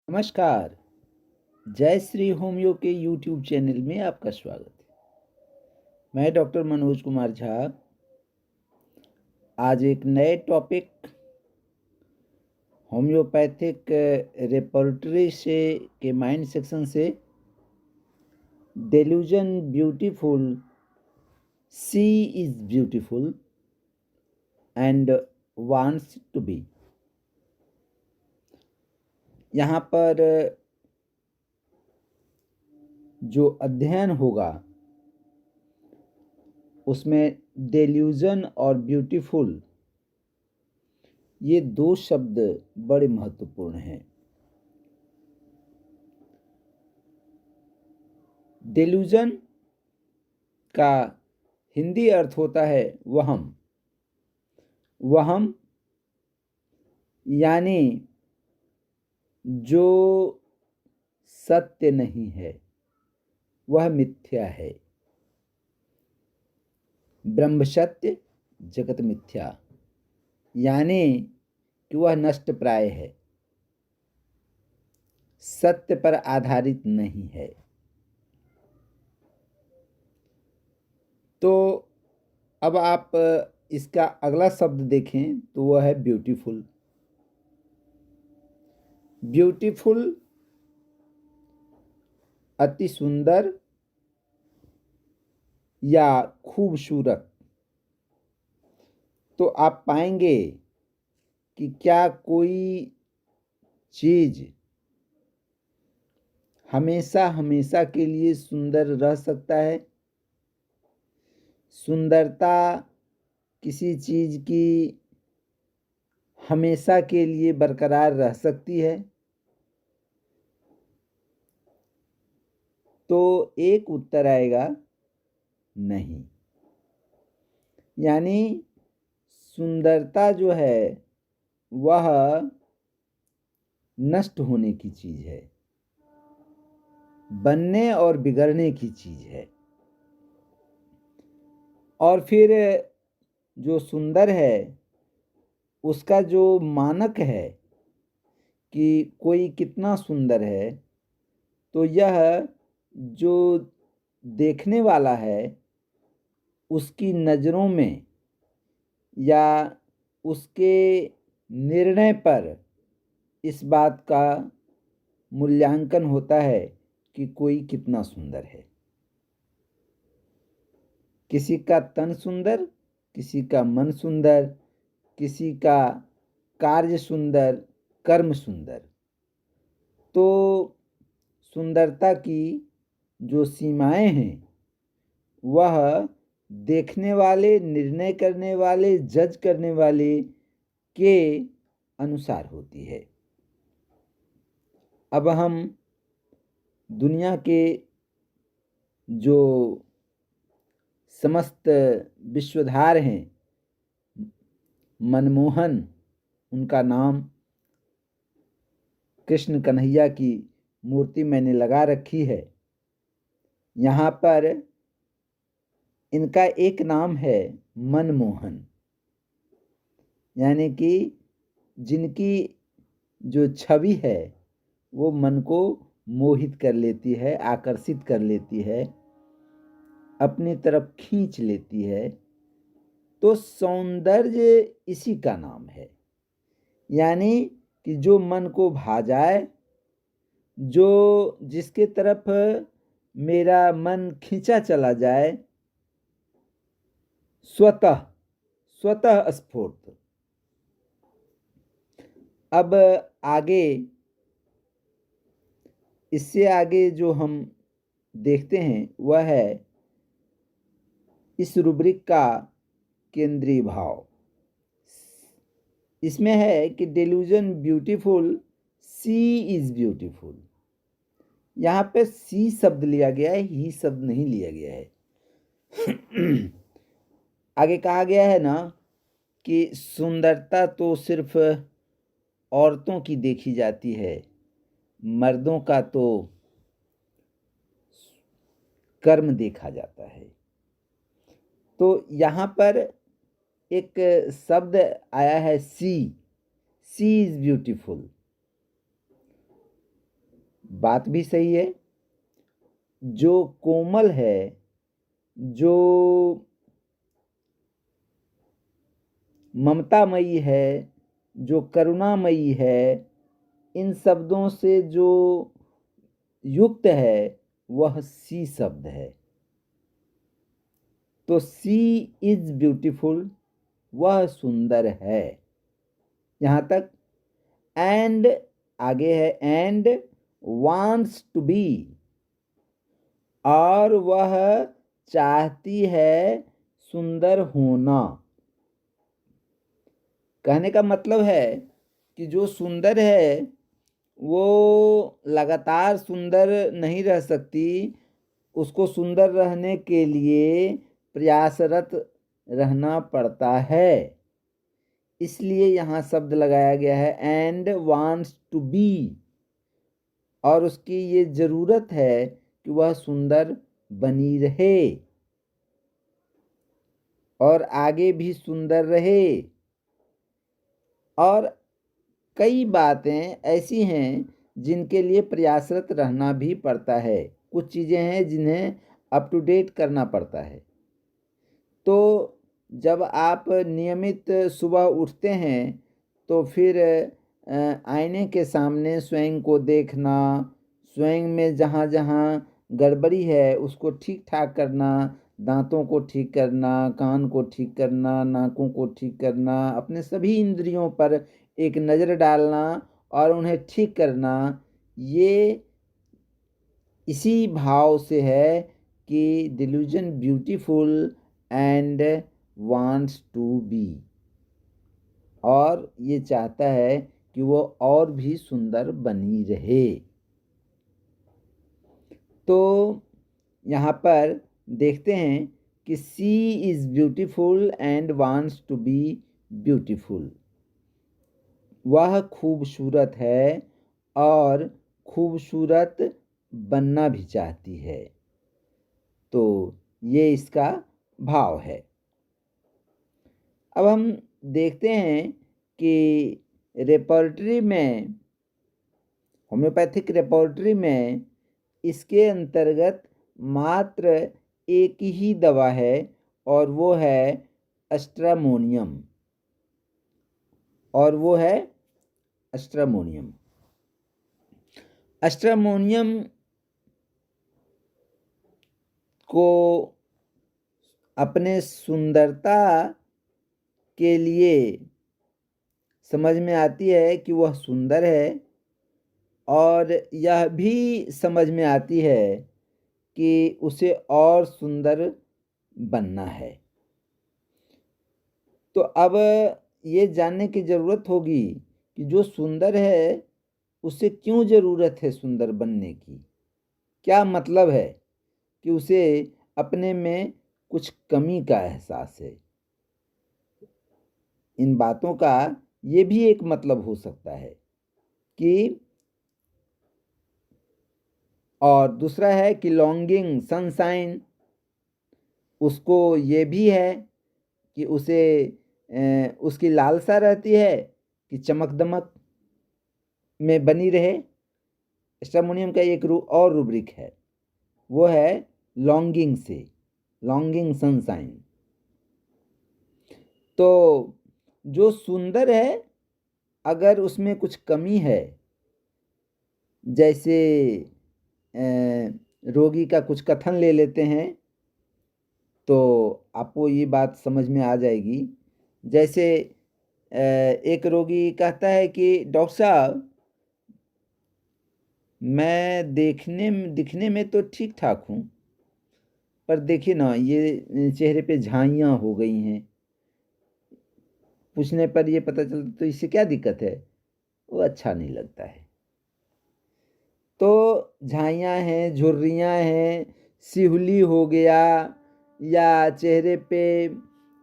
नमस्कार। जय श्री होमियो के यूट्यूब चैनल में आपका स्वागत है। मैं डॉक्टर मनोज कुमार झा आज एक नए टॉपिक होम्योपैथिक रेपर्टरी से के माइंड सेक्शन से delusion beautiful, she is beautiful and wants to be, यहाँ पर जो अध्ययन होगा उसमें डेल्यूजन और ब्यूटीफुल ये दो शब्द बड़े महत्वपूर्ण हैं। डेल्यूजन का हिंदी अर्थ होता है वहम। वहम यानी जो सत्य नहीं है वह मिथ्या है। ब्रह्म सत्य जगत मिथ्या, यानी कि वह नष्ट प्राय है, सत्य पर आधारित नहीं है। तो अब आप इसका अगला शब्द देखें तो वह है ब्यूटीफुल। ब्यूटीफुल अति सुंदर या खूबसूरत। तो आप पाएंगे कि क्या कोई चीज हमेशा हमेशा के लिए सुंदर रह सकता है? सुंदरता किसी चीज की हमेशा के लिए बरकरार रह सकती है? तो एक उत्तर आएगा नहीं। यानी सुंदरता जो है वह नष्ट होने की चीज है, बनने और बिगड़ने की चीज है। और फिर जो सुंदर है उसका जो मानक है कि कोई कितना सुंदर है, तो यह जो देखने वाला है उसकी नज़रों में या उसके निर्णय पर इस बात का मूल्यांकन होता है कि कोई कितना सुंदर है। किसी का तन सुंदर, किसी का मन सुंदर, किसी का कार्य सुंदर, कर्म सुंदर। तो सुंदरता की जो सीमाएं हैं वह देखने वाले, निर्णय करने वाले, जज करने वाले के अनुसार होती है। अब हम दुनिया के जो समस्त विश्वधार हैं, मनमोहन उनका नाम, कृष्ण कन्हैया की मूर्ति मैंने लगा रखी है। यहाँ पर इनका एक नाम है मनमोहन, यानी कि जिनकी जो छवि है वो मन को मोहित कर लेती है, आकर्षित कर लेती है, अपनी तरफ खींच लेती है। तो सौंदर्य इसी का नाम है। यानी कि जो मन को भा जाए, जो जिसके तरफ मेरा मन खींचा चला जाए, स्वतः स्वतः स्फूर्त। अब आगे, इससे आगे जो हम देखते हैं वह है इस रूब्रिक का केंद्रीय भाव। इसमें है कि delusion beautiful, she is beautiful. यहाँ पे सी शब्द लिया गया है, ही शब्द नहीं लिया गया है। आगे कहा गया है ना कि सुंदरता तो सिर्फ औरतों की देखी जाती है, मर्दों का तो कर्म देखा जाता है। तो यहाँ पर एक शब्द आया है सी इज ब्यूटीफुल। बात भी सही है। जो कोमल है, जो ममतामयी है, जो करुणामयी है, इन शब्दों से जो युक्त है वह सी शब्द है। तो सी इज ब्यूटीफुल, वह सुंदर है। यहाँ तक। एंड आगे है एंड वांट्स टू बी, और वह चाहती है सुंदर होना। कहने का मतलब है कि जो सुंदर है वो लगातार सुंदर नहीं रह सकती, उसको सुंदर रहने के लिए प्रयासरत रहना पड़ता है। इसलिए यहाँ शब्द लगाया गया है एंड वांट्स टू बी, और उसकी ये ज़रूरत है कि वह सुंदर बनी रहे और आगे भी सुंदर रहे। और कई बातें ऐसी हैं जिनके लिए प्रयासरत रहना भी पड़ता है। कुछ चीज़ें हैं जिन्हें अप टू डेट करना पड़ता है। तो जब आप नियमित सुबह उठते हैं तो फिर आईने के सामने स्वयं को देखना, स्वयं में जहाँ जहाँ गड़बड़ी है उसको ठीक ठाक करना, दांतों को ठीक करना, कान को ठीक करना, नाकों को ठीक करना, अपने सभी इंद्रियों पर एक नज़र डालना और उन्हें ठीक करना, ये इसी भाव से है कि delusion beautiful and wants to be, और ये चाहता है कि वो और भी सुंदर बनी रहे। तो यहाँ पर देखते हैं कि she is beautiful and wants to be beautiful. वह खूबसूरत है और खूबसूरत बनना भी चाहती है। तो ये इसका भाव है। अब हम देखते हैं कि रेपर्टरी में, होम्योपैथिक रेपर्टरी में इसके अंतर्गत मात्र एक ही दवा है और वो है एस्ट्रामोनियम, और वो है एस्ट्रामोनियम। एस्ट्रामोनियम को अपने सुंदरता के लिए समझ में आती है कि वह सुंदर है, और यह भी समझ में आती है कि उसे और सुंदर बनना है। तो अब ये जानने की ज़रूरत होगी कि जो सुंदर है उसे क्यों ज़रूरत है सुंदर बनने की। क्या मतलब है कि उसे अपने में कुछ कमी का एहसास है। इन बातों का ये भी एक मतलब हो सकता है कि, और दूसरा है कि लॉन्गिंग सनशाइन, उसको ये भी है कि उसे उसकी लालसा रहती है कि चमक दमक में बनी रहे। एस्ट्रामोनियम का एक और रूब्रिक है, वो है लॉन्गिंग से, लॉन्गिंग सनशाइन। तो जो सुंदर है अगर उसमें कुछ कमी है, जैसे रोगी का कुछ कथन ले लेते हैं तो आपको ये बात समझ में आ जाएगी। जैसे एक रोगी कहता है कि डॉक्टर साहब, मैं दिखने में तो ठीक ठाक हूँ, पर देखिए ना ये चेहरे पे झाइयाँ हो गई हैं। पूछने पर ये पता चलता तो इससे क्या दिक्कत है, वो अच्छा नहीं लगता है। तो झाइयाँ हैं, झुर्रियाँ हैं, सिहुली हो गया, या चेहरे पे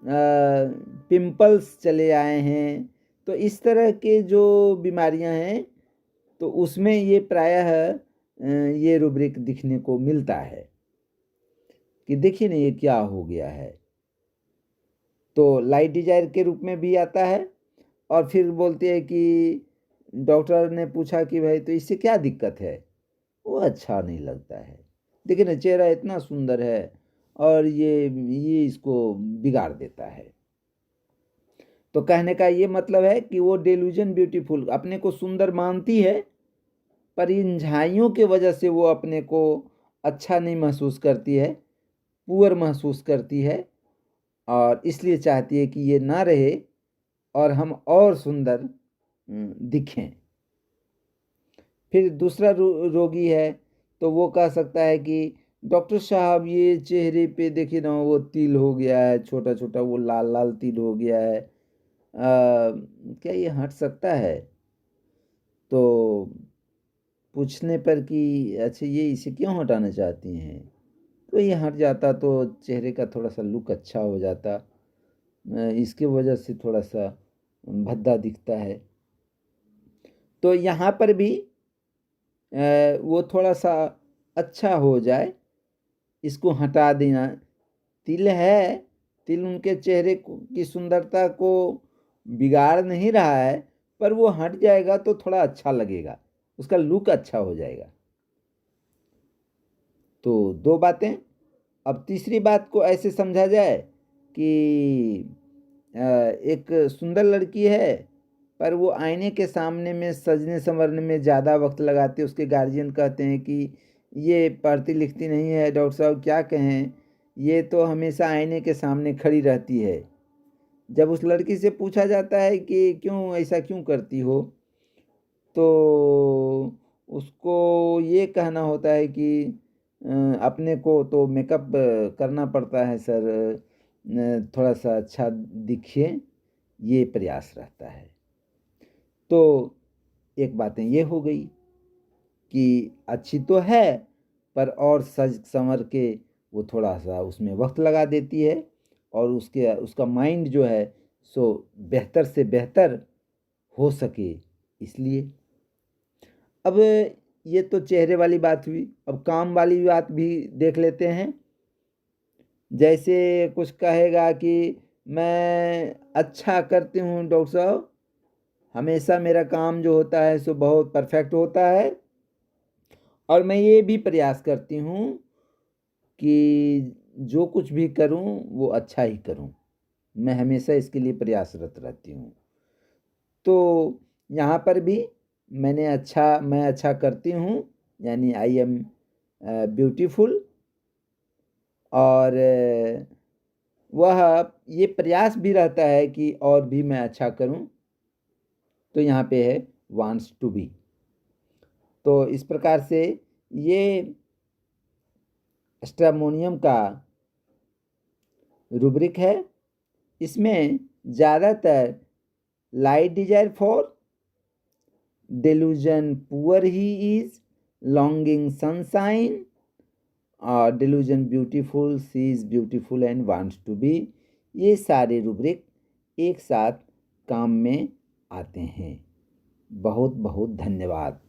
पिंपल्स चले आए हैं, तो इस तरह के जो बीमारियां हैं तो उसमें ये प्रायः ये रूब्रिक दिखने को मिलता है कि देखिए ना ये क्या हो गया है। तो लाइट डिजायर के रूप में भी आता है, और फिर बोलते हैं कि डॉक्टर ने पूछा कि भाई तो इससे क्या दिक्कत है, वो अच्छा नहीं लगता है। देखिए ना, चेहरा इतना सुंदर है और ये इसको बिगाड़ देता है। तो कहने का ये मतलब है कि वो डेल्यूजन ब्यूटीफुल अपने को सुंदर मानती है, पर इन झाइयों के वजह से वो अपने को अच्छा नहीं महसूस करती है, पुअर महसूस करती है, और इसलिए चाहती है कि ये ना रहे और हम और सुंदर दिखें। फिर दूसरा रोगी है, तो वो कह सकता है कि डॉक्टर साहब ये चेहरे पे देखिए ना, वो तिल हो गया है, छोटा छोटा वो लाल लाल तिल हो गया है, क्या ये हट सकता है? तो पूछने पर कि अच्छा ये इसे क्यों हटाना चाहती हैं, तो ये हट जाता तो चेहरे का थोड़ा सा लुक अच्छा हो जाता, इसके वजह से थोड़ा सा भद्दा दिखता है। तो यहाँ पर भी वो थोड़ा सा अच्छा हो जाए, इसको हटा देना। तिल है, तिल उनके चेहरे की सुंदरता को बिगाड़ नहीं रहा है, पर वो हट जाएगा तो थोड़ा अच्छा लगेगा, उसका लुक अच्छा हो जाएगा। तो दो बातें। अब तीसरी बात को ऐसे समझा जाए कि एक सुंदर लड़की है, पर वो आईने के सामने में सजने संवरने में ज़्यादा वक्त लगाती है। उसके गार्जियन कहते हैं कि ये पढ़ती लिखती नहीं है, डॉक्टर साहब क्या कहें, ये तो हमेशा आईने के सामने खड़ी रहती है। जब उस लड़की से पूछा जाता है कि क्यों ऐसा क्यों करती हो, तो उसको ये कहना होता है कि अपने को तो मेकअप करना पड़ता है सर, थोड़ा सा अच्छा दिखिए, ये प्रयास रहता है। तो एक बातें ये हो गई कि अच्छी तो है, पर और सज संवर के वो थोड़ा सा उसमें वक्त लगा देती है, और उसका माइंड जो है सो बेहतर से बेहतर हो सके इसलिए। अब ये तो चेहरे वाली बात हुई, अब काम वाली बात भी देख लेते हैं। जैसे कुछ कहेगा कि मैं अच्छा करती हूँ डॉक्टर साहब, हमेशा मेरा काम जो होता है सो बहुत परफेक्ट होता है, और मैं ये भी प्रयास करती हूँ कि जो कुछ भी करूँ वो अच्छा ही करूँ, मैं हमेशा इसके लिए प्रयासरत रहती हूँ। तो यहाँ पर भी मैं अच्छा करती हूँ, यानी आई एम ब्यूटीफुल, और वह ये प्रयास भी रहता है कि और भी मैं अच्छा करूँ। तो यहाँ पे है वांट्स टू बी। तो इस प्रकार से ये स्ट्रैमोनियम का रूब्रिक है। इसमें ज़्यादातर light desire for, delusion poor he is, longing sunshine, और delusion beautiful she is beautiful and wants to be, ये सारे रूब्रिक एक साथ काम में आते हैं। बहुत बहुत धन्यवाद।